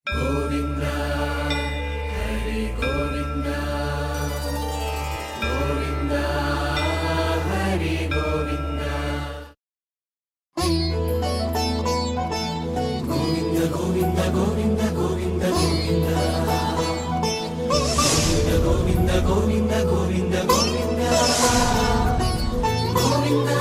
గోవింద హరి గోవింద గోవింద హరి గోవింద గోవింద గోవింద గోవింద గోవింద గోవింద గోవింద గోవింద గోవింద గోవింద గోవింద.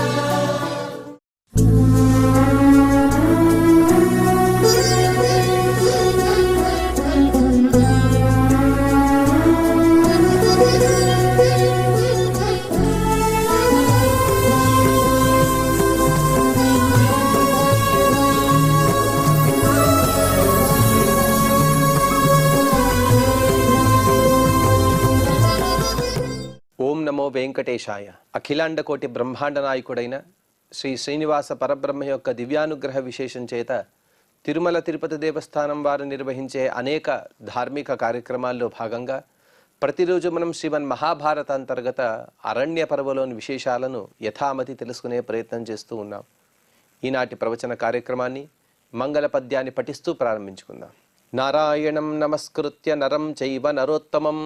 ఓం నమో వెంకటేశాయ. అఖిలాండ కోటి బ్రహ్మాండ నాయకుడైన శ్రీ శ్రీనివాస పరబ్రహ్మ యొక్క దివ్యానుగ్రహ విశేషం చేత తిరుమల తిరుపతి దేవస్థానం వారు నిర్వహించే అనేక ధార్మిక కార్యక్రమాల్లో భాగంగా ప్రతిరోజు మనం శ్రీమన్ మహాభారత అంతర్గత అరణ్య పర్వలోని విశేషాలను యథామతి తెలుసుకునే ప్రయత్నం చేస్తూ ఉన్నాం. ఈనాటి ప్రవచన కార్యక్రమాన్ని మంగళ పద్యాన్ని పఠిస్తూ ప్రారంభించుకుందాం. నారాయణం నమస్కృత్య నరం చైవ నరోత్తమం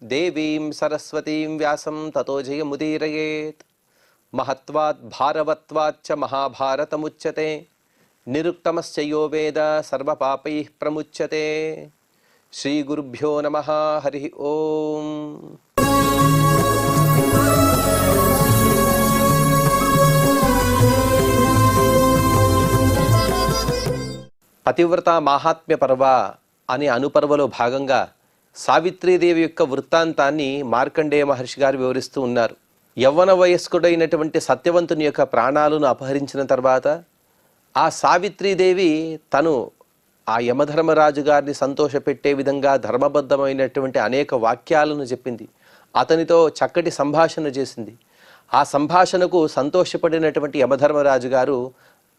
దేవీం సరస్వతీం వ్యాసం తతో జయముదీరయేత్. మహత్వాత్ భారవత్వాచ్చ మహాభారతముచ్యతే నిరుక్తమశ్చ యో వేద సర్వపాపైః ప్రముచ్యతే. శ్రీ గురుభ్యో నమః. హరి ఓం. పతివ్రత మాహాత్మ్య పర్వ అనే అనుపర్వలో భాగంగా సావిత్రీదేవి యొక్క వృత్తాంతాన్ని మార్కండేయ మహర్షి గారు వివరిస్తూ ఉన్నారు. యవ్వన వయస్కుడైనటువంటి సత్యవంతుని యొక్క ప్రాణాలను అపహరించిన తర్వాత ఆ సావిత్రీదేవి తను ఆ యమధర్మరాజు గారిని సంతోషపెట్టే విధంగా ధర్మబద్ధమైనటువంటి అనేక వాక్యాలను చెప్పింది. అతనితో చక్కటి సంభాషణ చేసింది. ఆ సంభాషణకు సంతోషపడినటువంటి యమధర్మరాజు గారు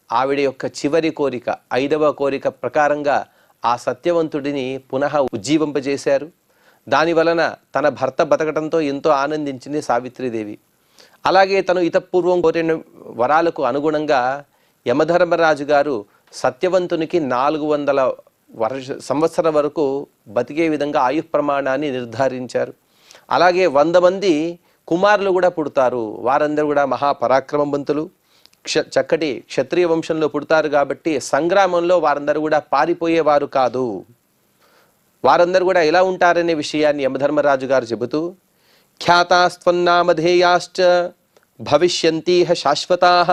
ఆవిడ యొక్క చివరి కోరిక, 5వ కోరిక ప్రకారంగా ఆ సత్యవంతుడిని పునః ఉజ్జీవింపజేశారు. దాని వలన తన భర్త బతకడంతో ఎంతో ఆనందించింది సావిత్రీదేవి. అలాగే తను ఇతపూర్వం కోరిన వరాలకు అనుగుణంగా యమధర్మరాజు గారు సత్యవంతునికి 400 సంవత్సరం వరకు బతికే విధంగా ఆయుః ప్రమాణాన్ని నిర్ధారించారు. అలాగే 100 మంది కుమారులు కూడా పుడతారు. వారందరూ కూడా మహాపరాక్రమవంతులు, చక్కటి క్షత్రియ వంశంలో పుడతారు. కాబట్టి సంగ్రామంలో వారందరూ కూడా పారిపోయేవారు కాదు. వారందరూ కూడా ఎలా ఉంటారనే విషయాన్ని యమధర్మరాజు గారు చెబుతూ, ఖ్యాతాస్త్వన్నామధేయాశ్చ భవిష్యంతీహ శాశ్వతాః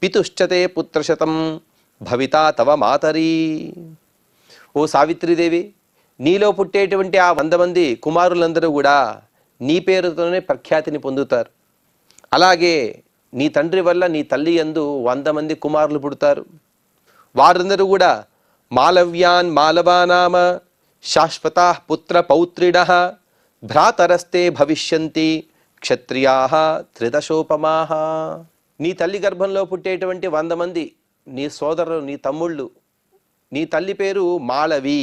పితుశ్చతే పుత్రశతం భవితా తవ మాతరీ. ఓ సావిత్రీదేవి, నీలో పుట్టేటువంటి ఆ 100 మంది కుమారులందరూ కూడా నీ పేరుతోనే ప్రఖ్యాతిని పొందుతారు. అలాగే నీ తండ్రి వల్ల నీ తల్లి యందు 100 మంది కుమారులు పుడతారు. వారందరూ కూడా మాలవ్యాన్ మాలవానామ శాశ్వతా పుత్ర పౌత్రిడః భ్రాతరస్తే భవిష్యంతి క్షత్రియాః త్రిదశోపమాః. నీ తల్లి గర్భంలో పుట్టేటువంటి 100 మంది నీ సోదరులు, నీ తమ్ముళ్ళు. నీ తల్లి పేరు మాళవి.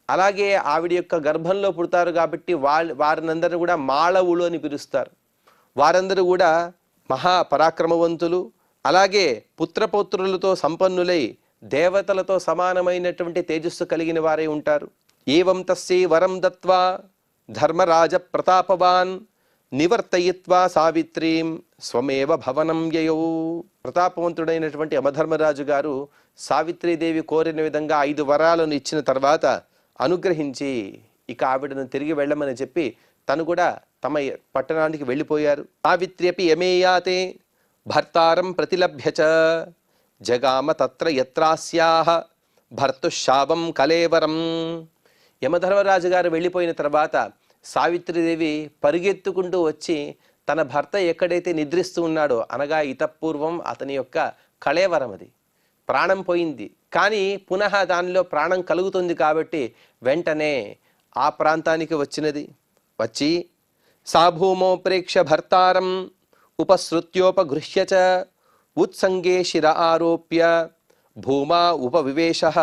అలాగే ఆవిడ యొక్క గర్భంలో పుడతారు కాబట్టి వారినందరూ కూడా మాళవులు అని పిలుస్తారు. వారందరూ కూడా మహాపరాక్రమవంతులు, అలాగే పుత్రపౌత్రులతో సంపన్నులై దేవతలతో సమానమైనటువంటి తేజస్సు కలిగిన వారే ఉంటారు. ఏవం తస్యై వరం దత్వా ధర్మరాజ ప్రతాపవాన్ నివర్తయిత్వా సావిత్రీం స్వమేవ భవనం యయౌ. ప్రతాపవంతుడైనటువంటి యమధర్మరాజు గారు సావిత్రీదేవి కోరిన విధంగా 5 వరాలను ఇచ్చిన తర్వాత అనుగ్రహించి ఇక ఆవిడను తిరిగి వెళ్ళమని చెప్పి తను కూడా తమ పట్టణానికి వెళ్ళిపోయారు. సావిత్ర్యపి యమేయాతే భర్తారం ప్రతిలభ్యచ జగామ తత్ర యత్రాస్యాః భర్తుశాపం కలేవరం. యమధర్మరాజు గారు వెళ్ళిపోయిన తర్వాత సావిత్రీదేవి పరిగెత్తుకుంటూ వచ్చి తన భర్త ఎక్కడైతే నిద్రిస్తూ ఉన్నాడో, అనగా ఇతపూర్వం అతని యొక్క కళేవరం, అది ప్రాణం పోయింది కానీ పునః దానిలో ప్రాణం కలుగుతుంది కాబట్టి వెంటనే ఆ ప్రాంతానికి వచ్చినది. వచ్చి సాభూమో ప్రేక్ష భర్తారం ఉపసృత్యోపగృహ్య చ ఉత్సంగే శిర ఆరోప్య భూమా ఉపవివేశః.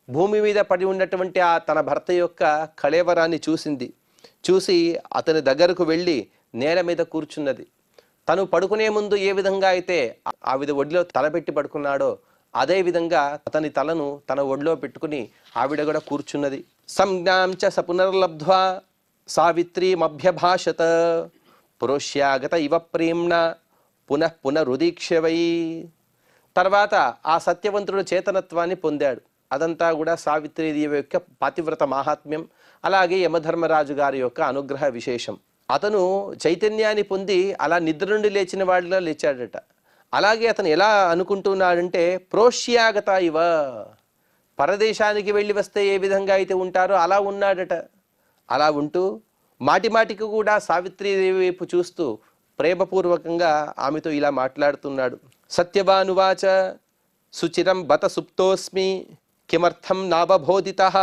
భూమి మీద పడి ఉన్నటువంటి ఆ తన భర్త యొక్క కళేవరాన్ని చూసింది. చూసి అతని దగ్గరకు వెళ్ళి నేల మీద కూర్చున్నది. తను పడుకునే ముందు ఏ విధంగా అయితే ఆవిడ ఒడిలో తలపెట్టి పడుకున్నాడో అదేవిధంగా అతని తలను తన ఒడిలో పెట్టుకుని ఆవిడ కూడా కూర్చున్నది. సంజ్ఞాం చ స పునర్లబ్ధ్వా సావిత్రీమభ్యభాషత పురోష్యాగత ఇవ ప్రేమ్ణ పునః పునరుదీక్షవై. తర్వాత ఆ సత్యవంతుడు చేతనత్వాన్ని పొందాడు. అదంతా కూడా సావిత్రీదేవి యొక్క పాతివ్రత మాహాత్మ్యం, అలాగే యమధర్మరాజు గారి యొక్క అనుగ్రహ విశేషం. అతను చైతన్యాన్ని పొంది అలా నిద్ర నుండి లేచిన వాడిలా లేచాడట. అలాగే అతను ఎలా అనుకుంటున్నాడంటే ప్రోష్యాగత ఇవ, పరదేశానికి వెళ్ళి వస్తే ఏ విధంగా అయితే ఉంటారో అలా ఉన్నాడట. అలా ఉంటూ మాటి మాటికి కూడా సావిత్రీదేవి వైపు చూస్తూ ప్రేమపూర్వకంగా ఆమెతో ఇలా మాట్లాడుతున్నాడు. సత్యవానువాచ సుచిరం బత సుప్తోస్మి కిమర్థం నావబోధితః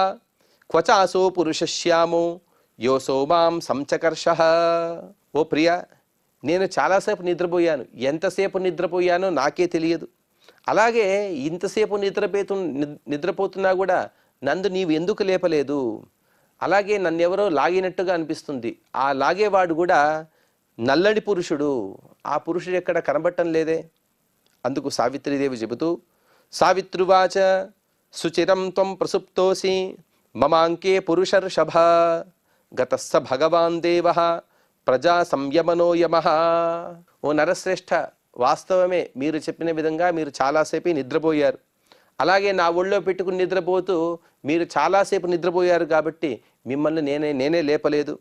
క్వచాసో పురుషశ్యామో యోసో మాం సంచకర్షః. ఓ ప్రియ, నేను చాలాసేపు నిద్రపోయాను. ఎంతసేపు నిద్రపోయానో నాకే తెలియదు. అలాగే ఇంతసేపు నిద్రపోతున్నా కూడా నన్ను నీవు ఎందుకు లేపలేదు? అలాగే నన్నెవరో లాగినట్టుగా అనిపిస్తుంది. ఆ లాగేవాడు కూడా నల్లని పురుషుడు. ఆ పురుషుడు ఎక్కడ కనబట్టం లేదే. అందుకు సావిత్రీదేవి చెబుతూ, సావిత్రువాచ సుచిరం త్వం ప్రసుప్తోసి మమాంకే పురుషర్షభ గతస్స భగవాన్ దేవ ప్రజా సంయమనో యమః. ఓ నరశ్రేష్ఠ, వాస్తవమే, మీరు చెప్పిన విధంగా మీరు చాలాసేపు నిద్రపోయారు. అలాగే నా ఒళ్ళో పెట్టుకుని నిద్రపోతూ మీరు చాలాసేపు నిద్రపోయారు కాబట్టి మిమ్మల్ని నేనే లేపలేదు.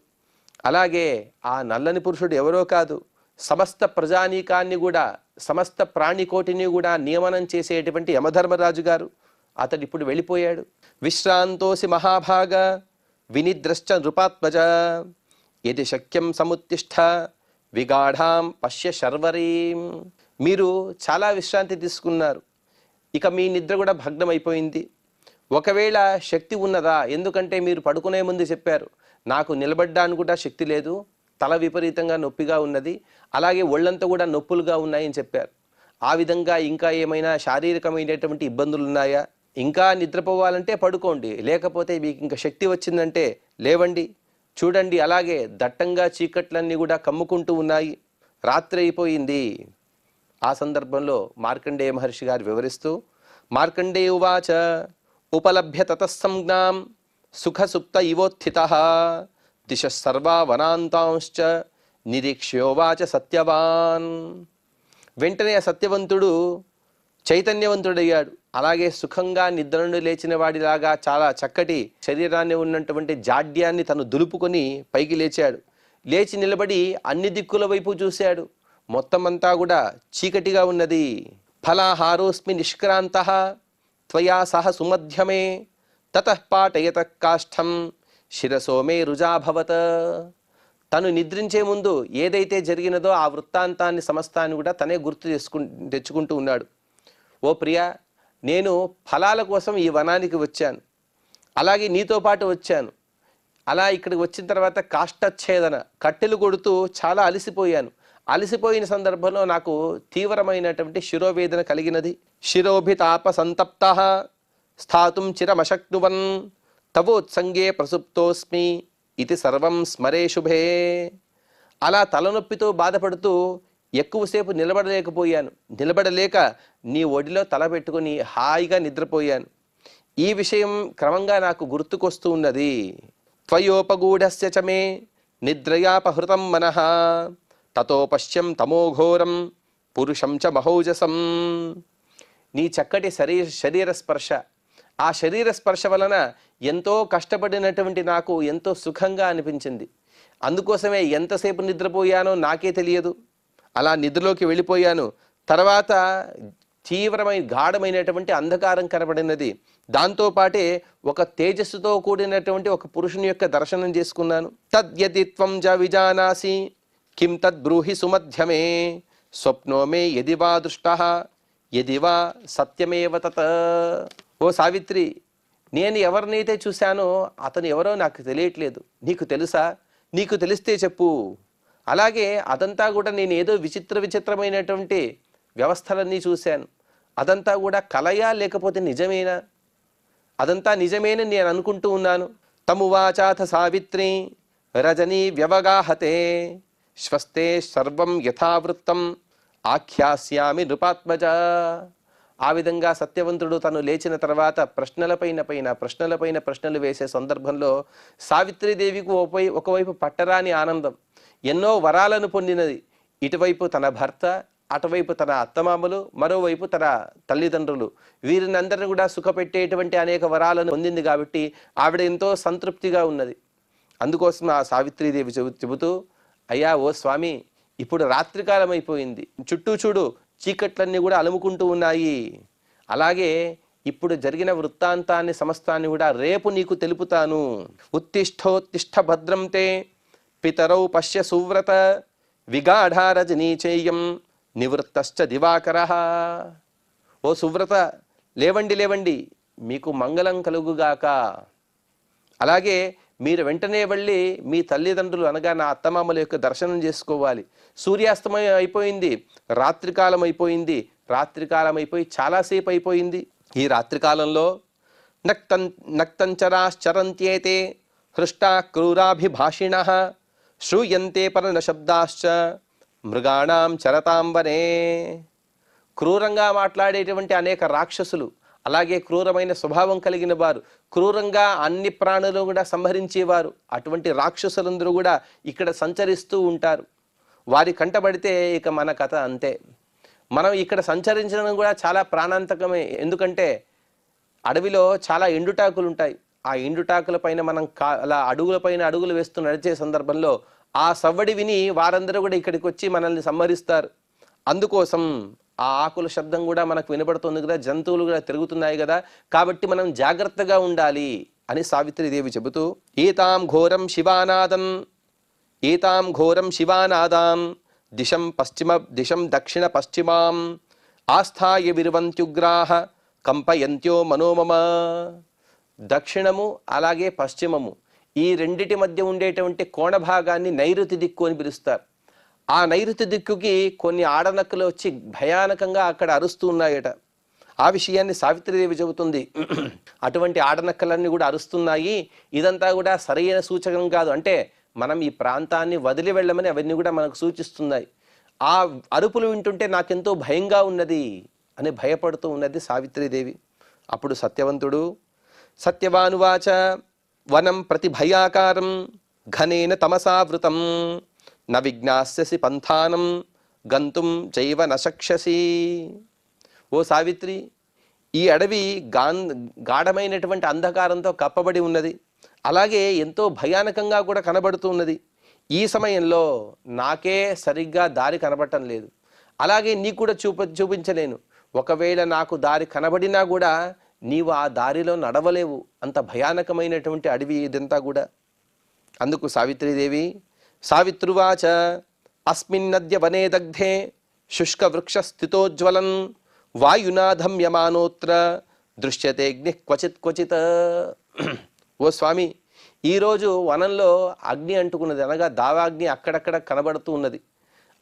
అలాగే ఆ నల్లని పురుషుడు ఎవరో కాదు, సమస్త ప్రజానీకాన్ని కూడా, సమస్త ప్రాణికోటిని కూడా నియమనం చేసేటువంటి యమధర్మరాజు గారు. అతడు ఇప్పుడు వెళ్ళిపోయాడు. విశ్రాంతోసి మహాభాగ వినిద్రశ్చ నృపాత్మజ యది శక్యం సముత్తిష్ఠ విగాఢాం పశ్య శర్వరీం. మీరు చాలా విశ్రాంతి తీసుకున్నారు. ఇక మీ నిద్ర కూడా భగ్నం అయిపోయింది. ఒకవేళ శక్తి ఉన్నదా? ఎందుకంటే మీరు పడుకునే ముందు చెప్పారు, నాకు నిలబడ్డానికి కూడా శక్తి లేదు, తల విపరీతంగా నొప్పిగా ఉన్నది, అలాగే ఒళ్ళంతా కూడా నొప్పులుగా ఉన్నాయని చెప్పారు. ఆ విధంగా ఇంకా ఏమైనా శారీరకమైనటువంటి ఇబ్బందులు ఉన్నాయా? ఇంకా నిద్రపోవాలంటే పడుకోండి, లేకపోతే మీకు ఇంకా శక్తి వచ్చిందంటే లేవండి. చూడండి, అలాగే దట్టంగా చీకట్లన్నీ కూడా కమ్ముకుంటూ ఉన్నాయి. రాత్రి అయిపోయింది. ఆ సందర్భంలో మార్కండేయ మహర్షి గారు వివరిస్తూ, మార్కండేయ ఉవాచ ఉపలభ్య తతస్సంజ్ఞాం సుఖసుప్త ఇవోత్థితః దిశ సర్వా వనాంతాంశ్చ నిరీక్ష్యోవాచ సత్యవాన్. వెంటనే ఆ సత్యవంతుడు చైతన్యవంతుడయ్యాడు. అలాగే సుఖంగా నిద్ర నుండి లేచిన వాడిలాగా చాలా చక్కటి శరీరాన్ని ఉన్నటువంటి జాడ్యాన్ని తను దులుపుకొని పైకి లేచాడు. లేచి నిలబడి అన్ని దిక్కుల వైపు చూశాడు. మొత్తం అంతా కూడా చీకటిగా ఉన్నది. ఫలాహారోస్మి నిష్క్రాంతః త్వయా సహ సుమధ్యమే తతః పాటయతః కాష్ఠం శిరసో మే రుజాభవత. తను నిద్రించే ముందు ఏదైతే జరిగినదో ఆ వృత్తాంతాన్ని సమస్తాన్ని కూడా తనే గుర్తు తెచ్చుకుంటూ ఉన్నాడు. ఓ ప్రియా, నేను ఫలాల కోసం ఈ వనానికి వచ్చాను, అలాగే నీతో పాటు వచ్చాను. అలా ఇక్కడికి వచ్చిన తర్వాత కాష్టఛేదన, కట్టెలు కొడుతూ చాలా అలసిపోయాను. అలసిపోయిన సందర్భంలో నాకు తీవ్రమైనటువంటి శిరోవేదన కలిగినది. శిరోభితాప సంతప్తః స్థాతుం చిరమశక్నువన్ తవోత్సంగే ప్రసుప్తోస్మి ఇది సర్వం స్మరే శుభే. అలా తలనొప్పితో బాధపడుతూ ఎక్కువసేపు నిలబడలేకపోయాను. నిలబడలేక నీ ఒడిలో తల పెట్టుకుని హాయిగా నిద్రపోయాను. ఈ విషయం క్రమంగా నాకు గుర్తుకొస్తూ ఉన్నది. త్వయోపగూఢస్య చ మే నిద్రయాపహృతం మనః తతో పశ్యం తమోఘోరం పురుషం చ మహౌజసం. నీ చక్కటి శరీర స్పర్శ, ఆ శరీర స్పర్శ వలన ఎంతో కష్టపడినటువంటి నాకు ఎంతో సుఖంగా అనిపించింది. అందుకోసమే ఎంతసేపు నిద్రపోయానో నాకే తెలియదు. అలా నిద్రలోకి వెళ్ళిపోయాను. తర్వాత గాఢమైనటువంటి అంధకారం కనబడినది. దాంతోపాటే ఒక తేజస్సుతో కూడినటువంటి ఒక పురుషుని యొక్క దర్శనం చేసుకున్నాను. తద్యది త్వం జ విజానాసి కిం తద్బ్రూహి సుమధ్యమే స్వప్నో మే యది వా దృష్టః యది వా సత్యమేవ తత్. ఓ సావిత్రి, నేను ఎవరినైతే చూశానో అతను ఎవరో నాకు తెలియట్లేదు. నీకు తెలుసా? నీకు తెలిస్తే చెప్పు. అలాగే అదంతా కూడా నేను ఏదో విచిత్రమైనటువంటి వ్యవస్థలన్నీ చూశాను. అదంతా కూడా కలయా లేకపోతే నిజమేనా? అదంతా నిజమేనని నేను అనుకుంటూ ఉన్నాను. తమువాచాథ సావిత్రి రజనీ వ్యవగాహతే స్వస్తే సర్వం యథావృత్తం ఆఖ్యాస్యామి నృపాత్మజ. ఆ విధంగా సత్యవంతుడు తను లేచిన తర్వాత ప్రశ్నలపైన ప్రశ్నలు వేసే సందర్భంలో సావిత్రీదేవికి ఒకవైపు పట్టరాని ఆనందం, ఎన్నో వరాలను పొందినది. ఇటువైపు తన భర్త, అటువైపు తన అత్తమామలు, మరోవైపు తన తల్లిదండ్రులు, వీరిని అందరిని కూడా సుఖపెట్టేటువంటి అనేక వరాలను పొందింది కాబట్టి ఆవిడ ఎంతో సంతృప్తిగా ఉన్నది. అందుకోసం ఆ సావిత్రీదేవి చెబుతూ, అయ్యా ఓ స్వామి, ఇప్పుడు రాత్రికాలం అయిపోయింది, చుట్టూ చూడు చీకట్లన్నీ కూడా అలుముకుంటూ ఉన్నాయి. అలాగే ఇప్పుడు జరిగిన వృత్తాంతాన్ని సమస్తాన్ని కూడా రేపు నీకు తెలుపుతాను. ఉత్తిష్టోత్తిష్ట భద్రం తే పితరౌ పశ్య సువ్రత విగాఢారజనీచేయం నివృత్తశ్చ దివాకర. ఓ సువ్రత, లేవండి లేవండి, మీకు మంగళం కలుగుగాక. అలాగే మీరు వెంటనే వెళ్ళి మీ తల్లిదండ్రులు అనగా నా అత్తమామల యొక్క దర్శనం చేసుకోవాలి. సూర్యాస్తమయం అయిపోయింది, రాత్రికాలం అయిపోయి చాలాసేపు అయిపోయింది. ఈ రాత్రికాలంలో నక్తంచరాశ్చరంత్యేతే హృష్టా క్రూరాభిభాషిణః శ్రూయంతే పరన శబ్దాశ్చ మృగాణాం చరతాంబనే. క్రూరంగా మాట్లాడేటువంటి అనేక రాక్షసులు, అలాగే క్రూరమైన స్వభావం కలిగిన వారు, క్రూరంగా అన్ని ప్రాణులు కూడా సంహరించేవారు, అటువంటి రాక్షసులందరూ కూడా ఇక్కడ సంచరిస్తూ ఉంటారు. వారి కంటబడితే ఇక మన కథ అంతే. మనం ఇక్కడ సంచరించడం కూడా చాలా ప్రాణాంతకమే. ఎందుకంటే అడవిలో చాలా ఎండుటాకులు ఉంటాయి. ఆ ఎండుటాకుల పైన మనం అలా అడుగులు వేస్తూ నడిచే సందర్భంలో ఆ సవ్వడి విని వారందరూ కూడా ఇక్కడికి వచ్చి మనల్ని సంహరిస్తారు. అందుకోసం ఆ ఆకుల శబ్దం కూడా మనకు వినబడుతుంది కదా, జంతువులు కూడా తిరుగుతున్నాయి కదా, కాబట్టి మనం జాగ్రత్తగా ఉండాలి అని సావిత్రీదేవి చెబుతూ, ఏతాం ఘోరం శివానాదాం దిశం దక్షిణ పశ్చిమాం ఆస్థాయ విరువంత్యుగ్రాహ కంపయంత్యో మనోమమ. దక్షిణము అలాగే పశ్చిమము, ఈ రెండిటి మధ్య ఉండేటువంటి కోణ భాగాన్ని నైరుతి దిక్కు అని పిలుస్తారు. ఆ నైరుతి దిక్కుకి కొన్ని ఆడనక్కలు వచ్చి భయానకంగా అక్కడ అరుస్తూ ఉన్నాయట. ఆ విషయాన్ని సావిత్రీదేవి చెబుతుంది. అటువంటి ఆడనక్కలన్నీ కూడా అరుస్తున్నాయి, ఇదంతా కూడా సరైన సూచకం కాదు, అంటే మనం ఈ ప్రాంతాన్ని వదిలి వెళ్ళమని అవన్నీ కూడా మనకు సూచిస్తున్నాయి. ఆ అరుపులు వింటుంటే నాకెంతో భయంగా ఉన్నది అని భయపడుతూ ఉన్నది సావిత్రీదేవి. అప్పుడు సత్యవంతుడు, సత్యవానువాచ వనం ప్రతి భయాకారం ఘనేన తమసావృతం న విజ్ఞాస్యసి పంథానం గంతుం చైవ నశక్షసి. ఓ సావిత్రి, ఈ అడవి గాఢమైనటువంటి అంధకారంతో కప్పబడి ఉన్నది, అలాగే ఎంతో భయానకంగా కూడా కనబడుతూ ఉన్నది. ఈ సమయంలో నాకే సరిగ్గా దారి కనబడటం లేదు, అలాగే నీకు కూడా చూపించలేను. ఒకవేళ నాకు దారి కనబడినా కూడా నీవు ఆ దారిలో నడవలేవు, అంత భయానకమైనటువంటి అడవి ఇదంతా కూడా. అందుకు సావిత్రీదేవి, సావిత్రువాచ అస్మిన్నద్య వనే దగ్ధే శుష్క వృక్ష స్థితోజ్వలన్ వాయునాథం యమానోత్ర దృశ్యతే అగ్ని క్వచిత్. ఓ స్వామి, ఈరోజు వనంలో అగ్ని అంటుకున్నది, అనగా దావాగ్ని అక్కడక్కడ కనబడుతూ ఉన్నది.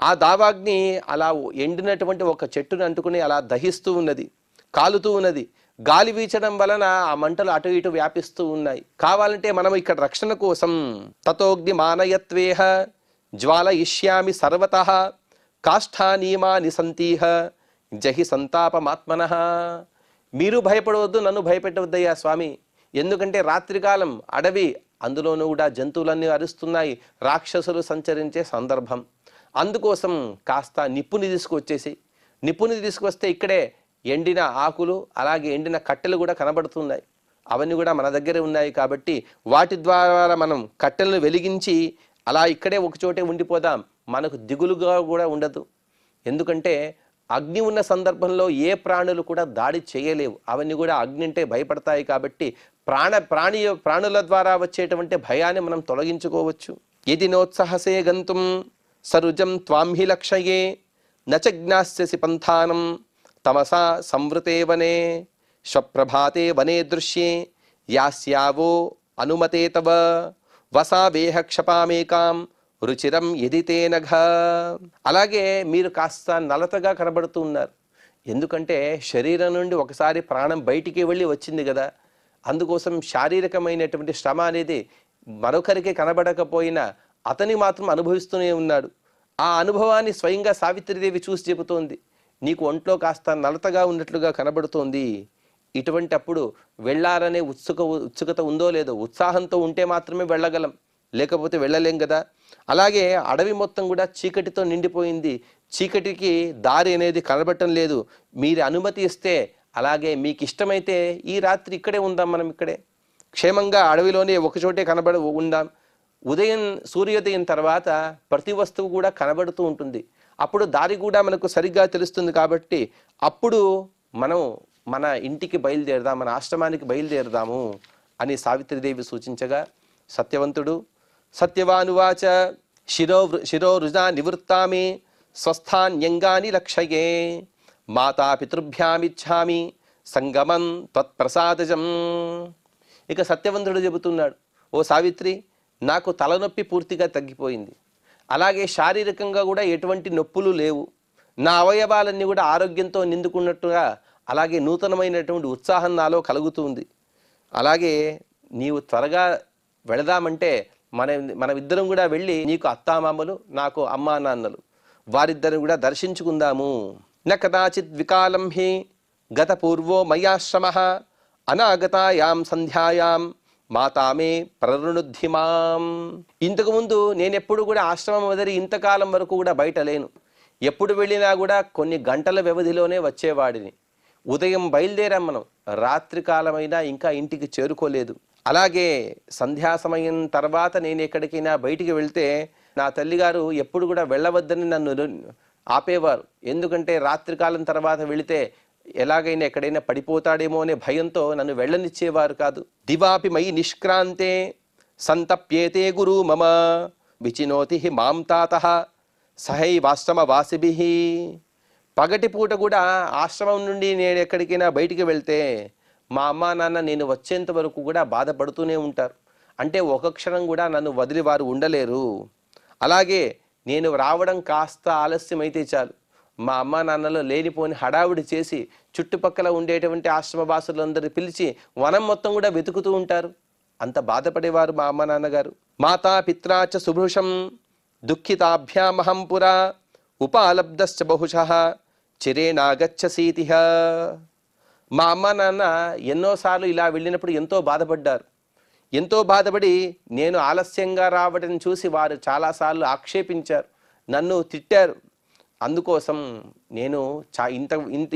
ఆ దావాగ్ని అలా ఎండినటువంటి ఒక చెట్టును అంటుకుని అలా దహిస్తూ ఉన్నది, కాలుతూ ఉన్నది. గాలి వీచడం వలన ఆ మంటలు అటు ఇటు వ్యాపిస్తూ ఉన్నాయి. కావాలంటే మనం ఇక్కడ రక్షణ కోసం తతోగ్ని మానయత్వేహ జ్వాలయిష్యామి సర్వతః కాష్ఠానీమాని సంతీహ జహి సంతాపమాత్మనః. మీరు భయపడవద్దు, నన్ను భయపెట్టవద్దయ్యా స్వామి. ఎందుకంటే రాత్రికాలం అడవి, అందులోనూ కూడా జంతువులన్నీ అరుస్తున్నాయి, రాక్షసులు సంచరించే సందర్భం. అందుకోసం కాస్త నిప్పుని తీసుకొస్తే ఇక్కడే ఎండిన ఆకులు అలాగే ఎండిన కట్టెలు కూడా కనబడుతున్నాయి. అవన్నీ కూడా మన దగ్గరే ఉన్నాయి కాబట్టి వాటి ద్వారా మనం కట్టెలను వెలిగించి అలా ఇక్కడే ఒకచోటే ఉండిపోదాం, మనకు దిగులుగా కూడా ఉండదు. ఎందుకంటే అగ్ని ఉన్న సందర్భంలో ఏ ప్రాణులు కూడా దాడి చేయలేవు, అవన్నీ కూడా అగ్ని అంటే భయపడతాయి. కాబట్టి ప్రాణుల ద్వారా వచ్చేటువంటి భయాన్ని మనం తొలగించుకోవచ్చు. యది నోత్సాహసే గంతుం సరుజం త్వాంహి లక్షయే నచ జ్ఞాస్యసి పంథానం తమసా సంవృతే వనే స్వప్రభాతే వనే దృశ్యే యాస్యావో అనుమతే తవ వసావేహ క్షపామేకాం రుచిరం యదితే నఘ. అలాగే మీరు కాస్త నలతగా కనబడుతూ ఉన్నారు, ఎందుకంటే శరీరం నుండి ఒకసారి ప్రాణం బయటికి వెళ్ళి వచ్చింది కదా, అందుకోసం శారీరకమైనటువంటి శ్రమ అనేది మరొకరికి కనబడకపోయినా అతని మాత్రం అనుభవిస్తూనే ఉన్నాడు. ఆ అనుభవాన్ని స్వయంగా సావిత్రీదేవి చూసి చెబుతోంది. నీకు ఒంట్లో కాస్త నలతగా ఉన్నట్లుగా కనబడుతోంది. ఇటువంటి అప్పుడు వెళ్ళాలనే ఉత్సుకత ఉందో లేదో, ఉత్సాహంతో ఉంటే మాత్రమే వెళ్ళగలం, లేకపోతే వెళ్ళలేం కదా. అలాగే అడవి మొత్తం కూడా చీకటితో నిండిపోయింది. చీకటికి దారి అనేది కనబడటం లేదు. మీరు అనుమతి ఇస్తే, అలాగే మీకు ఇష్టమైతే ఈ రాత్రి ఇక్కడే ఉందాం, మనం ఇక్కడే క్షేమంగా అడవిలోనే ఒకచోటే ఉందాం. ఉదయం సూర్యోదయం తర్వాత ప్రతి వస్తువు కూడా కనబడుతూ ఉంటుంది. అప్పుడు దారి కూడా మనకు సరిగ్గా తెలుస్తుంది. కాబట్టి అప్పుడు మనం మన ఇంటికి బయలుదేరదాం, మన ఆశ్రమానికి బయలుదేరదాము అని సావిత్రీదేవి సూచించగా, సత్యవంతుడు సత్యవానువాచ శిరోరుజా నివృత్తామి స్వస్థాన్యంగాని లక్షయే మాతాపితృభ్యామిచ్ఛామి సంగమం త్వత్ప్రసాదజం. ఇక సత్యవంతుడు చెబుతున్నాడు, ఓ సావిత్రి, నాకు తలనొప్పి పూర్తిగా తగ్గిపోయింది. అలాగే శారీరకంగా కూడా ఎటువంటి నొప్పులు లేవు. నా అవయవాలన్నీ కూడా ఆరోగ్యంతో నిండుకున్నట్టుగా, అలాగే నూతనమైనటువంటి ఉత్సాహం నాలో కలుగుతుంది. అలాగే నీవు త్వరగా వెళదామంటే మనమిద్దరం కూడా వెళ్ళి, నీకు అత్తామామలు, నాకు అమ్మా నాన్నలు, వారిద్దరిని కూడా దర్శించుకుందాము. న కదాచిత్ వికాలం హి గత పూర్వో మయాశ్రమ అనాగతాయాం సంధ్యాయాం మాతామే ప్రరుణుద్ధిమాం. ఇంతకుముందు నేనెప్పుడు కూడా ఆశ్రమం వదిలి ఇంతకాలం వరకు కూడా బయట లేను. ఎప్పుడు వెళ్ళినా కూడా కొన్ని గంటల వ్యవధిలోనే వచ్చేవాడిని. ఉదయం బయలుదేరాం మనం, రాత్రి కాలమైనా ఇంకా ఇంటికి చేరుకోలేదు. అలాగే సంధ్యా సమయం తర్వాత నేను ఎక్కడికైనా బయటికి వెళ్తే నా తల్లిగారు ఎప్పుడు కూడా వెళ్ళవద్దని నన్ను ఆపేవారు. ఎందుకంటే రాత్రికాలం తర్వాత వెళితే ఎలాగైనా ఎక్కడైనా పడిపోతాడేమో అనే భయంతో నన్ను వెళ్ళనిచ్చేవారు కాదు. దివాపి మయి నిష్క్రాంతే సంతప్యేతే గురు మమ విచినోతి మాం తాతః సహైవాశ్రమవాసిభిః. పగటిపూట కూడా ఆశ్రమం నుండి నేను ఎక్కడికైనా బయటికి వెళ్తే మా అమ్మా నాన్న నేను వచ్చేంత వరకు కూడా బాధపడుతూనే ఉంటారు. అంటే ఒక క్షణం కూడా నన్ను వదిలి వారు ఉండలేరు. అలాగే నేను రావడం కాస్త ఆలస్యమైతే చాలు, మా అమ్మా నాన్నలో లేనిపోని హడావుడి చేసి చుట్టుపక్కల ఉండేటువంటి ఆశ్రమవాసులందరినీ పిలిచి వనం మొత్తం కూడా వెతుకుతూ ఉంటారు. అంత బాధపడేవారు మా అమ్మ నాన్నగారు. మాతా పిత్రాచ సుభృశం దుఃఖితాభ్యామహం పురా ఉపాలబ్ధశ్చ బహుశః చిరేనాగచ్చసీతిహ. మా అమ్మ నాన్న ఎన్నోసార్లు ఇలా వెళ్ళినప్పుడు ఎంతో బాధపడ్డారు. ఎంతో బాధపడి నేను ఆలస్యంగా రావడం చూసి వారు చాలాసార్లు ఆక్షేపించారు, నన్ను తిట్టారు. అందుకోసం నేను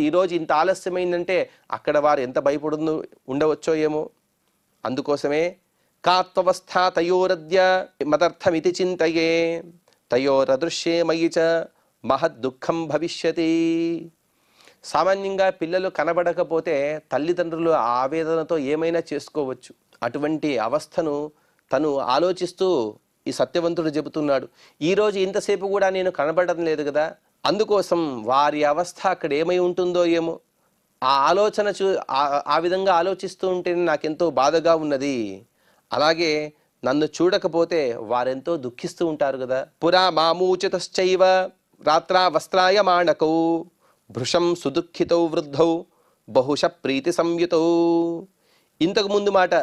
ఈరోజు ఇంత ఆలస్యమైందంటే అక్కడ వారు ఎంత భయపడు ఉండవచ్చో ఏమో. అందుకోసమే కాత్వస్థా తయోరద్య మదర్థమితి చింతయే తయోరదృశ్యే మయి చ మహద్దుఃఖం భవిష్యతి. సామాన్యంగా పిల్లలు కనబడకపోతే తల్లిదండ్రులు ఆవేదనతో ఏమైనా చేసుకోవచ్చు. అటువంటి అవస్థను తను ఆలోచిస్తూ ఈ సత్యవంతుడు చెబుతున్నాడు, ఈరోజు ఇంతసేపు కూడా నేను కనబడడం లేదు కదా, అందుకోసం వారి అవస్థ అక్కడ ఏమై ఉంటుందో ఏమో. ఆ ఆలోచన ఆ విధంగా ఆలోచిస్తూ ఉంటేనే నాకెంతో బాధగా ఉన్నది. అలాగే నన్ను చూడకపోతే వారెంతో దుఃఖిస్తూ ఉంటారు కదా. పురా మామూచితశ్చైవ రాత్రా వస్త్రాయ మాణకౌ భృశం సుదుఃఖితౌ వృద్ధౌ బహుశ ప్రీతి సంయుతౌ. ఇంతకు ముందు మాట,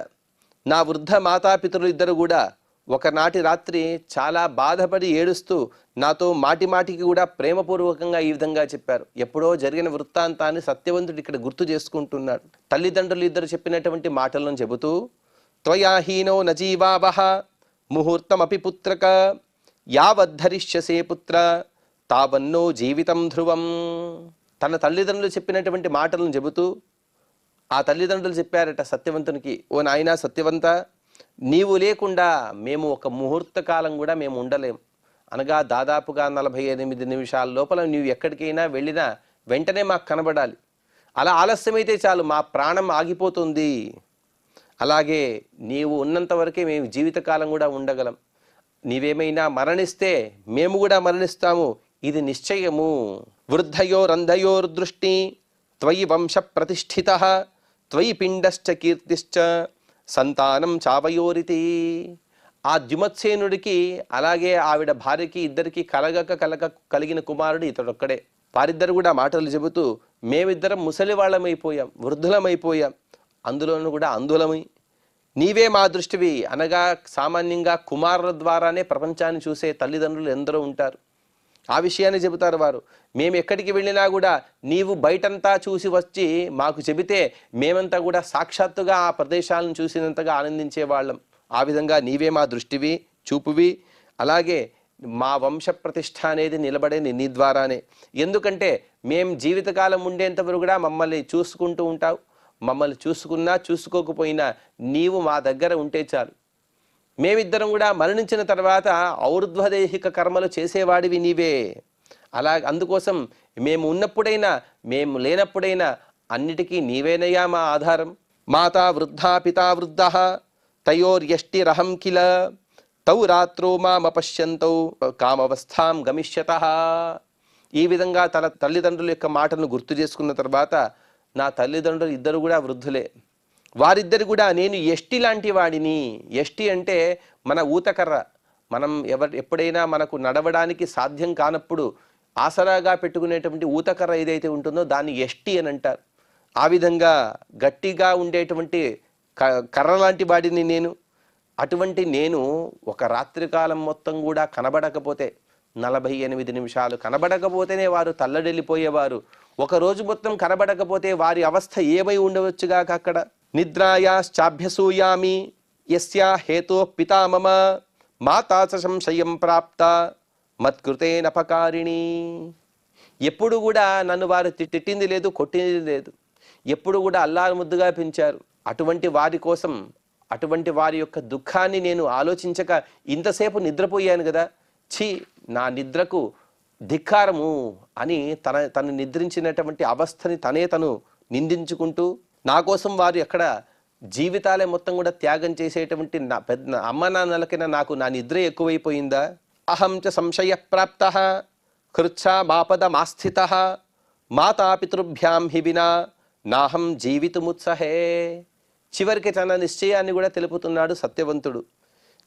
నా వృద్ధ మాతాపితరులు ఇద్దరు కూడా ఒకనాటి రాత్రి చాలా బాధపడి ఏడుస్తూ నాతో మాటి మాటికి కూడా ప్రేమపూర్వకంగా ఈ విధంగా చెప్పారు. ఎప్పుడో జరిగిన వృత్తాంతాన్ని సత్యవంతుడు ఇక్కడ గుర్తు చేసుకుంటున్నాడు. తల్లిదండ్రులు ఇద్దరు చెప్పినటువంటి మాటలను చెబుతూ, త్వయాహీనో నజీవావహ ముహూర్తమపి పుత్రక యావద్ధరిష్యసే పుత్ర తావన్నో జీవితం ధ్రువం. తన తల్లిదండ్రులు చెప్పినటువంటి మాటలను చెబుతూ ఆ తల్లిదండ్రులు చెప్పారట సత్యవంతునికి, ఓ నాయనా సత్యవంత, నీవు లేకుండా మేము ఒక ముహూర్త కాలం కూడా మేము ఉండలేం. అనగా దాదాపుగా 48 నిమిషాల లోపల నీవు ఎక్కడికైనా వెళ్ళినా వెంటనే మాకు కనబడాలి. అలా ఆలస్యమైతే చాలు, మా ప్రాణం ఆగిపోతుంది. అలాగే నీవు ఉన్నంత వరకే మేము జీవితకాలం కూడా ఉండగలం. నీవేమైనా మరణిస్తే మేము కూడా మరణిస్తాము, ఇది నిశ్చయము. వృద్ధయోరంధయోర్దృష్టి త్వయి వంశ ప్రతిష్ఠిత త్వయి పిండశ్చ కీర్తిశ్చ సంతానం చావయోరితి. ఆ ద్యుమత్సేనుడికి అలాగే ఆవిడ భార్యకి ఇద్దరికి కలిగిన కుమారుడు ఇతడొక్కడే. వారిద్దరు కూడా మాటలు చెబుతూ, మేమిద్దరం ముసలి వాళ్ళమైపోయాం, వృద్ధులమైపోయాం, అందులోనూ కూడా అందులమై నీవే మా దృష్టివి. అనగా సామాన్యంగా కుమారుల ద్వారానే ప్రపంచాన్ని చూసే తల్లిదండ్రులు ఎందరో ఉంటారు. ఆ విషయాన్ని చెబుతారు వారు. మేము ఎక్కడికి వెళ్ళినా కూడా నీవు బయటంతా చూసి వచ్చి మాకు చెబితే మేమంతా కూడా సాక్షాత్తుగా ఆ ప్రదేశాలను చూసినంతగా ఆనందించేవాళ్ళం. ఆ విధంగా నీవే మా దృష్టివి, చూపువి. అలాగే మా వంశ ప్రతిష్ట అనేది నిలబడేది నీ ద్వారానే. ఎందుకంటే మేం జీవితకాలం ఉండేంత వరకు కూడా మమ్మల్ని చూసుకుంటూ ఉంటావు. మమ్మల్ని చూసుకున్నా చూసుకోకపోయినా నీవు మా దగ్గర ఉంటే చాలు. మేమిద్దరం కూడా మరణించిన తర్వాత ఔర్ధ్వదేహిక కర్మలు చేసేవాడివి నీవే. అందుకోసం మేము ఉన్నప్పుడైనా మేము లేనప్పుడైనా అన్నిటికీ నీవేనయ్యా మా ఆధారం. మాతా వృద్ధా పితా వృద్ధ తయోర్యష్టిరహం కిల తౌ రాత్రో మామపశ్యంతౌ కామవస్థాం గమిష్యతః. ఈ విధంగా తల్లిదండ్రుల యొక్క మాటలను గుర్తు చేసుకున్న తర్వాత నా తల్లిదండ్రులు ఇద్దరు కూడా వృద్ధులే. వారిద్దరు కూడా నేను ఎష్టి లాంటి వాడిని. ఎష్టి అంటే మన ఊతకర్ర. మనం ఎప్పుడైనా మనకు నడవడానికి సాధ్యం కానప్పుడు ఆసరాగా పెట్టుకునేటువంటి ఊతకర్ర ఏదైతే ఉంటుందో దాన్ని ఎష్టి అని అంటారు. ఆ విధంగా గట్టిగా ఉండేటువంటి కర్ర లాంటి వాడిని నేను. అటువంటి నేను ఒక రాత్రికాలం మొత్తం కూడా కనబడకపోతే 48 నిమిషాలు కనబడకపోతేనే వారు తల్లడెళ్ళిపోయేవారు. ఒక రోజు మొత్తం కనబడకపోతే వారి అవస్థ ఏమై ఉండవచ్చుగాక అక్కడ. నిద్రాయాశ్చాభ్యసూయామి యస్యా హేతో పితా మమ మాతా చ సంశయం ప్రాప్త మత్కృతేనపకారిణి. ఎప్పుడు కూడా నన్ను వారు తిట్టింది లేదు, కొట్టింది లేదు. ఎప్పుడు కూడా అల్లారు ముద్దుగా పెంచారు. అటువంటి వారి కోసం, అటువంటి వారి యొక్క దుఃఖాన్ని నేను ఆలోచించక ఇంతసేపు నిద్రపోయాను కదా, ఛీ నా నిద్రకు ధిక్కారము అని తను నిద్రించినటువంటి అవస్థని తను నిందించుకుంటూ, నా కోసం వారు ఎక్కడ జీవితాలే మొత్తం కూడా త్యాగం చేసేటువంటి నా పెద్ద అమ్మ నాన్నలకైనా నాకు నా నిద్ర ఎక్కువైపోయిందా? అహం చ సంశయ ప్రాప్త కృచ్ఛా మాపద మాస్థిత మాతాపితృభ్యాం హి వినా నాహం జీవితుముత్సహే. చివరికి తన నిశ్చయాన్ని కూడా తెలుపుతున్నాడు సత్యవంతుడు.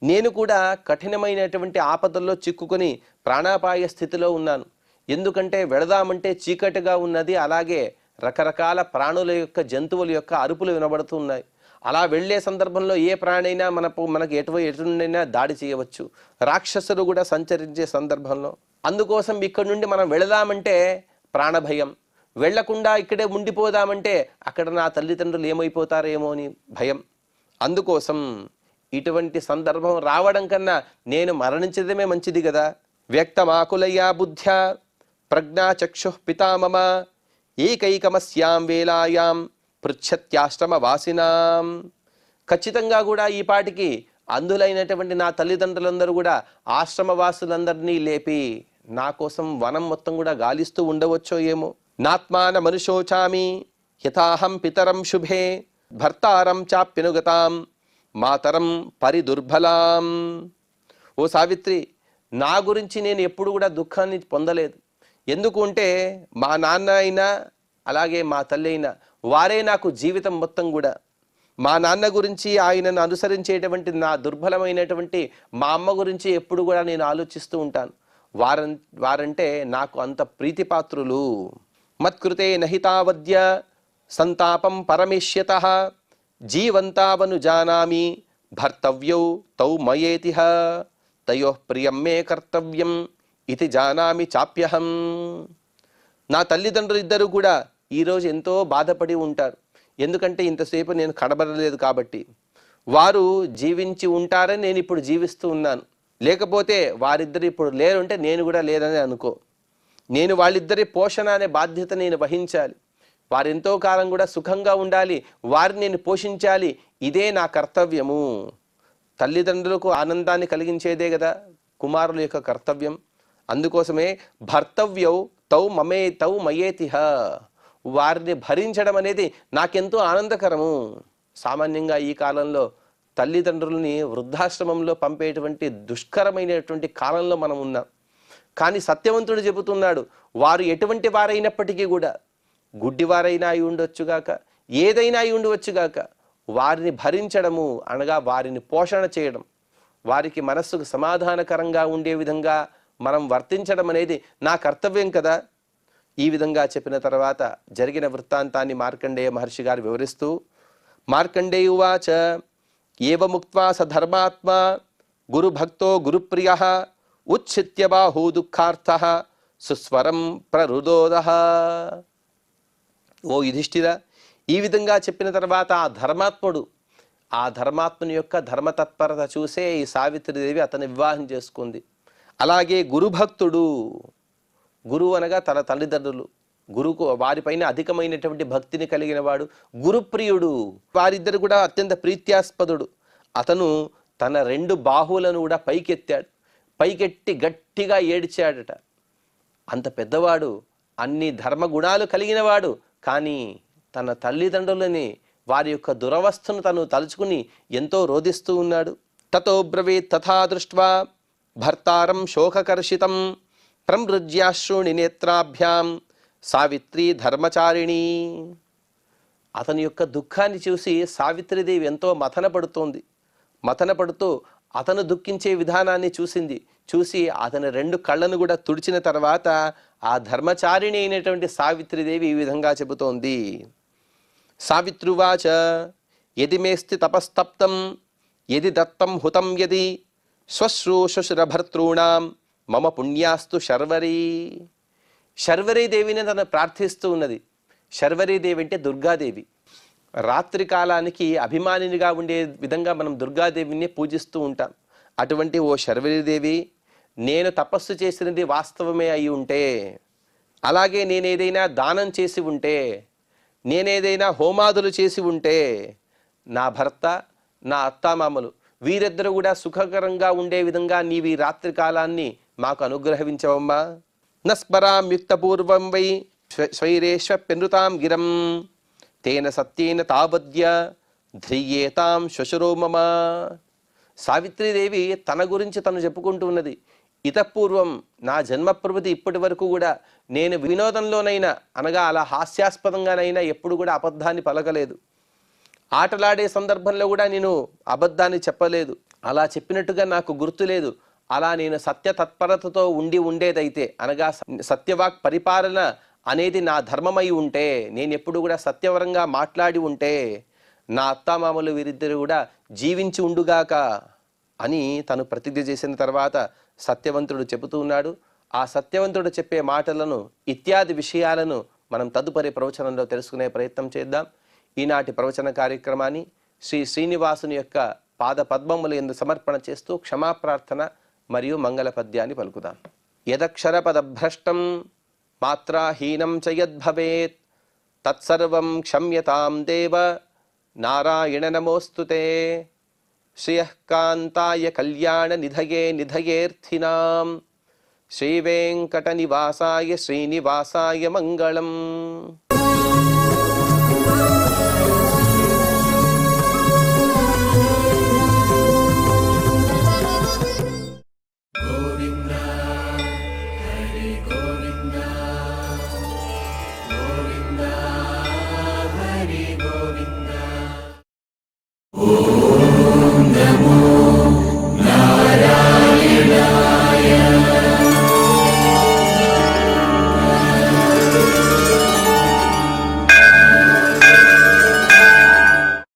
నేను కూడా కఠినమైనటువంటి ఆపదల్లో చిక్కుకొని ప్రాణాపాయ స్థితిలో ఉన్నాను. ఎందుకంటే వెళదామంటే చీకటిగా ఉన్నది. అలాగే రకరకాల ప్రాణుల యొక్క, జంతువుల యొక్క అరుపులు వినబడుతున్నాయి. అలా వెళ్లే సందర్భంలో ఏ ప్రాణైనా మనకు ఎటునైనా దాడి చేయవచ్చు. రాక్షసులు కూడా సంచరించే సందర్భంలో. అందుకోసం ఇక్కడి నుండి మనం వెళదామంటే ప్రాణభయం, వెళ్లకుండా ఇక్కడే ఉండిపోదామంటే అక్కడ నా తల్లిదండ్రులు ఏమైపోతారేమో అని భయం. అందుకోసం ఇటువంటి సందర్భం రావడం కన్నా నేను మరణించడమే మంచిది కదా. వ్యక్తమాకులయ్యా బుద్ధ్యా ప్రజ్ఞాచక్షు పితామమ ఏకైకమస్యాం వేలాయాం పృచ్ఛత్యాశ్రమ వాసినాం. ఖచ్చితంగా కూడా ఈ పాటికి అందులైనటువంటి నా తల్లిదండ్రులందరూ కూడా ఆశ్రమవాసులందరినీ లేపి నా కోసం వనం మొత్తం కూడా గాలిస్తూ ఉండవచ్చో ఏమో. నాత్మాన మనుషోచామి యథాహం పితరం శుభే భర్తారం చాప్యనుగతాం మాతరం పరిదుర్బలాం. ఓ సావిత్రి, నా గురించి నేను ఎప్పుడు కూడా దుఃఖాన్ని పొందలేదు. ఎందుకు అంటే మా నాన్న అయినా అలాగే మా తల్లి అయినా వారే నాకు జీవితం మొత్తం కూడా. మా నాన్న గురించి, ఆయనను అనుసరించేటువంటి నా దుర్బలమైనటువంటి మా అమ్మ గురించి ఎప్పుడు కూడా నేను ఆలోచిస్తూ ఉంటాను. వారంటే నాకు అంత ప్రీతిపాత్రులు. మత్కృతే నహితావద్య సంతాపం పరమేష్యతః జీవంతావను జానామి భర్తవ్యౌ తౌ మయేతిహ తయోః ప్రియం మే కర్తవ్యం ఇది జానామి చాప్యహం. నా తల్లిదండ్రులు ఇద్దరు కూడా ఈరోజు ఎంతో బాధపడి ఉంటారు. ఎందుకంటే ఇంతసేపు నేను కనబడలేదు కాబట్టి. వారు జీవించి ఉంటారని నేను ఇప్పుడు జీవిస్తూ ఉన్నాను. లేకపోతే వారిద్దరు ఇప్పుడు లేరుంటే నేను కూడా లేదని అనుకో. నేను వాళ్ళిద్దరి పోషణ అనే బాధ్యత నేను వహించాలి. వారెంతో కాలం కూడా సుఖంగా ఉండాలి, వారిని నేను పోషించాలి. ఇదే నా కర్తవ్యము. తల్లిదండ్రులకు ఆనందాన్ని కలిగించేదే కదా కుమారుల యొక్క కర్తవ్యం. అందుకోసమే భర్తవ్యౌ తౌ మయేతిహ, వారిని భరించడం అనేది నాకెంతో ఆనందకరము. సామాన్యంగా ఈ కాలంలో తల్లిదండ్రులని వృద్ధాశ్రమంలో పంపేటువంటి దుష్కరమైనటువంటి కాలంలో మనం ఉన్నాం. కానీ సత్యవంతుడు చెబుతున్నాడు, వారు ఎటువంటి వారైనప్పటికీ కూడా, గుడ్డివారైనా అయి ఉండొచ్చుగాక, ఏదైనా అయి ఉండవచ్చుగాక, వారిని భరించడము అనగా వారిని పోషణ చేయడం, వారికి మనస్సుకు సమాధానకరంగా ఉండే విధంగా మనం వర్తించడం అనేది నా కర్తవ్యం కదా. ఈ విధంగా చెప్పిన తర్వాత జరిగిన వృత్తాంతాన్ని మార్కండేయ మహర్షి గారు వివరిస్తూ, మార్కండేయువాచ ఏవముక్త్వా స ధర్మాత్మా గురుభక్తో గురుప్రియః ఉచ్ఛిత్య బాహూ దుఃఖార్థః సుస్వరం ప్రరుదోదః. ఓ యుధిష్ఠిర, ఈ విధంగా చెప్పిన తర్వాత ఆ ధర్మాత్ముని యొక్క ధర్మతత్పరత చూసే ఈ సావిత్రిదేవి అతని వివాహం చేసుకుంది. అలాగే గురుభక్తుడు, గురువు అనగా తన తల్లిదండ్రులు, గురువుకు వారిపైన అధికమైనటువంటి భక్తిని కలిగిన వాడు, గురుప్రియుడు, వారిద్దరు కూడా అత్యంత ప్రీత్యాస్పదుడు. అతను తన 2 బాహువులను కూడా పైకెత్తాడు, పైకెట్టి గట్టిగా ఏడ్చాడట. అంత పెద్దవాడు, అన్ని ధర్మగుణాలు కలిగినవాడు, కానీ తన తల్లిదండ్రులని వారి యొక్క దురవస్థను తను తలుచుకుని ఎంతో రోధిస్తూ ఉన్నాడు. తతో బ్రవీత్ తథా దృష్ట్వా భర్తారం శోకకర్షితం ప్రమృజ్యాశ్రుణి నేత్రాభ్యాం సావిత్రి ధర్మచారిణి. అతని యొక్క దుఃఖాన్ని చూసి సావిత్రిదేవి ఎంతో మథన పడుతూ అతను దుఃఖించే విధానాన్ని చూసి అతని 2 కళ్ళను కూడా తుడిచిన తర్వాత ఆ ధర్మచారిణి అయినటువంటి సావిత్రిదేవి ఈ విధంగా చెబుతోంది. సావిత్రువాచ యది మేస్తి తపస్తప్తం యది దత్తం హుతం యది శ్వశ్రూషురభర్తॄణాం మమ పుణ్యాస్తు శర్వరీ. శర్వరీదేవిని తను ప్రార్థిస్తూ ఉన్నది. శర్వరీదేవి అంటే దుర్గాదేవి. రాత్రి కాలానికి అభిమానినిగా ఉండే విధంగా మనం దుర్గాదేవిని పూజిస్తూ ఉంటాం. అటువంటి ఓ శర్వరీదేవి, నేను తపస్సు చేసినది వాస్తవమే అయి ఉంటే, అలాగే నేనేదైనా దానం చేసి ఉంటే, నేనేదైనా హోమాదులు చేసి ఉంటే, నా భర్త, నా అత్తామామలు వీరిద్దరూ కూడా సుఖకరంగా ఉండే విధంగా నీవి రాత్రి కాలాన్ని మాకు అనుగ్రహించవమ్మా. నస్మరాం యుక్తపూర్వం వై స్వైరేశ్వ పెనృతాం గిరం తేన సత్యేన తావద్య ధ్రియేతాం శ్వశురో మమ. సావిత్రీదేవి తన గురించి తను చెప్పుకుంటూ ఉన్నది. ఇతపూర్వం నా జన్మప్రభృతి ఇప్పటి వరకు కూడా నేను వినోదంలోనైనా అనగా అలా హాస్యాస్పదంగానైనా ఎప్పుడు కూడా అబద్ధాన్ని పలకలేదు. ఆటలాడే సందర్భంలో కూడా నేను అబద్ధాన్ని చెప్పలేదు. అలా చెప్పినట్టుగా నాకు గుర్తులేదు. అలా నేను సత్య తత్పరతతో ఉండేదైతే అనగా సత్యవాక్ పరిపాలన అనేది నా ధర్మమై ఉంటే, నేను ఎప్పుడు కూడా సత్యవరంగా మాట్లాడి ఉంటే, నా అత్తామామలు వీరిద్దరు కూడా జీవించి ఉండుగాక అని తను ప్రతిజ్ఞ చేసిన తర్వాత సత్యవంతుడు చెబుతూ ఉన్నాడు. ఆ సత్యవంతుడు చెప్పే మాటలను ఇత్యాది విషయాలను మనం తదుపరి ప్రవచనంలో తెలుసుకునే ప్రయత్నం చేద్దాం. ఈనాటి ప్రవచన కార్యక్రమాన్ని శ్రీ శ్రీనివాసుని యొక్క పాద పద్మముల యందు సమర్పణ చేస్తూ క్షమాప్రార్థన మరియు మంగళ పద్యాన్ని పలుకుదాం. యదక్షర పదభ్రష్టం మాత్రాహీనం చ యద్భవేత్ తత్సర్వం క్షమ్యతాం దేవ నారాయణ నమోస్తుతే. శ్రియః కాంతాయ కళ్యాణ నిధయే నిధయేర్థినాం శ్రీవేంకట నివాసాయ శ్రీనివాసాయ మంగళం. Oh